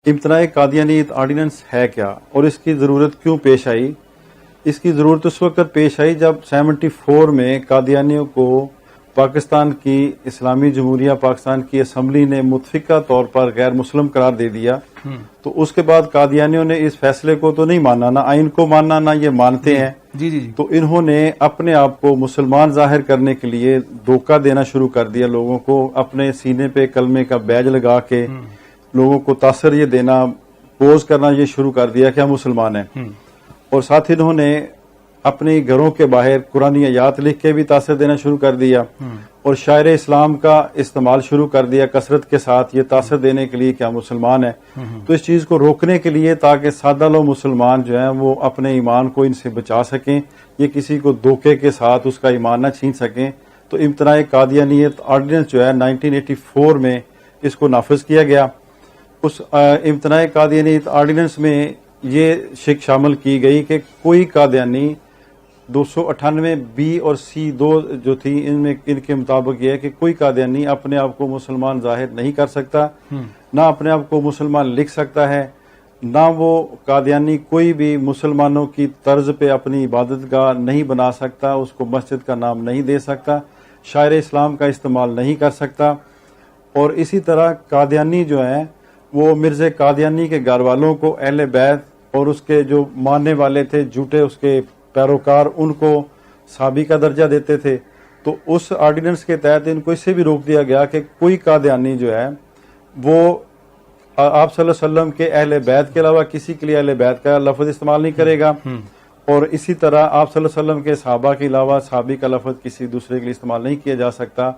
इम्तनाए कादियानियत ordnance है क्या और इसकी ज़रूरत क्यों पेश आई? इसकी ज़रूरत उस वक्त पेश आई जब 74 में कादियानियों को पाकिस्तान की इस्लामी जमहूरिया पाकिस्तान की असम्बली ने मुतफिका तौर पर गैर मुस्लिम करार दे दिया। तो उसके बाद कादियानियों ने इस फैसले को तो नहीं माना, ना आइन को माना, ना ये मानते हैं। जी जी। तो इन्होंने अपने आप को मुसलमान जाहिर करने के लिए धोखा देना शुरू कर दिया लोगों को, अपने सीने पे कलमे का बैज लगा के लोगों को तासर ये देना, पोज करना ये शुरू कर दिया कि हम मुसलमान हैं। और साथ ही इन्होंने अपने घरों के बाहर कुरानी आयात लिख के भी तासर देना शुरू कर दिया और शायर इस्लाम का इस्तेमाल शुरू कर दिया कसरत के साथ, ये तासर देने के लिए कि हम मुसलमान हैं। तो इस चीज को रोकने के लिए, ताकि सादा लोग मुसलमान जो हैं वो अपने ईमान को इनसे बचा सकें, ये किसी को धोखे के साथ उसका ईमान न छीन सकें, तो इम्तनाए कादियानियत आर्डिनेंस जो है 1984 में इसको नाफिज किया गया। उस इम्तनाए कादियानियत आर्डिनेंस में ये शिक शामिल की गई कि कोई कादियानी 298 बी और सी दो जो थी, इनमें इनके मुताबिक यह है कि कोई कादियानी अपने आप को मुसलमान जाहिर नहीं कर सकता, ना अपने आप को मुसलमान लिख सकता है, ना वो कादियानी कोई भी मुसलमानों की तर्ज पे अपनी इबादत गाह नहीं बना सकता, उसको मस्जिद का नाम नहीं दे सकता, शायर इस्लाम का इस्तेमाल नहीं कर सकता। और इसी तरह कादियानी जो है वो मिर्ज़ा कादियानी के घर वालों को अहले बैत और उसके जो मानने वाले थे झूठे उसके पैरोकार, उनको साबी का दर्जा देते थे। तो उस ऑर्डिनेंस के तहत इनको इससे भी रोक दिया गया कि कोई कादियानी जो है वो आप सल्लल्लाहु अलैहि वसल्लम के अहले बैत के अलावा किसी के लिए अहले बैत का लफ्ज इस्तेमाल नहीं करेगा। और इसी तरह आप सल्लल्लाहु अलैहि वसल्लम के सहाबा के अलावा साबी का लफ्ज किसी दूसरे के लिए इस्तेमाल नहीं किया जा सकता।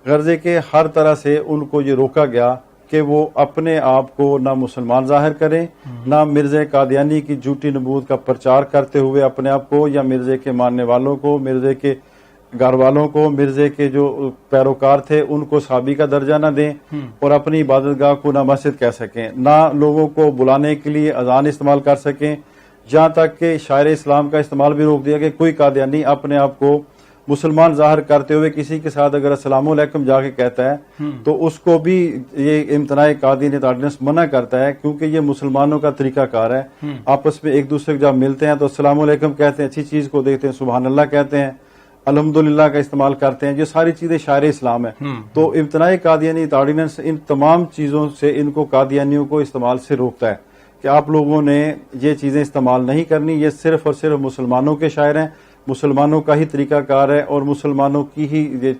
गर्जे के हर तरह से उनको ये रोका गया कि वो अपने आप को ना मुसलमान जाहिर करें, ना मिर्ज़ा कादियानी की झूठी नबूवत का प्रचार करते हुए अपने आप को, या मिर्ज़े के मानने वालों को, मिर्ज़े के घर वालों को, मिर्ज़े के जो पैरोकार थे उनको साबी का दर्जा ना दें और अपनी इबादतगाह को ना मस्जिद कह सकें, ना लोगों को बुलाने के लिए अजान इस्तेमाल कर सकें। जहाँ तक कि शायर इस्लाम का इस्तेमाल भी रोक दिया कि कोई कादियानी अपने आप को मुसलमान जाहिर करते हुए किसी के साथ अगर अस्सलामु अलैकुम जाके कहता है तो उसको भी ये इम्तनाए कादियानियत आर्डिनेंस मना करता है, क्योंकि ये मुसलमानों का तरीकाकार है। आपस में एक दूसरे को जब मिलते हैं तो अस्सलामु अलैकुम कहते हैं, अच्छी चीज को देखते हैं सुभान अल्लाह कहते हैं, अल्हम्दुलिल्लाह का इस्तेमाल करते हैं। ये सारी चीजें शायर इस्लाम है। तो इम्तनाए कादियानियत आर्डिनेंस इन तमाम चीजों से इनको कादियानियों को इस्तेमाल से रोकता है कि आप लोगों ने ये चीजें इस्तेमाल नहीं करनी, ये सिर्फ और सिर्फ मुसलमानों के शायर हैं, मुसलमानों का ही तरीकाकार है और मुसलमानों की ही ये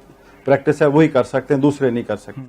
प्रैक्टिस है, वही कर सकते हैं, दूसरे नहीं कर सकते।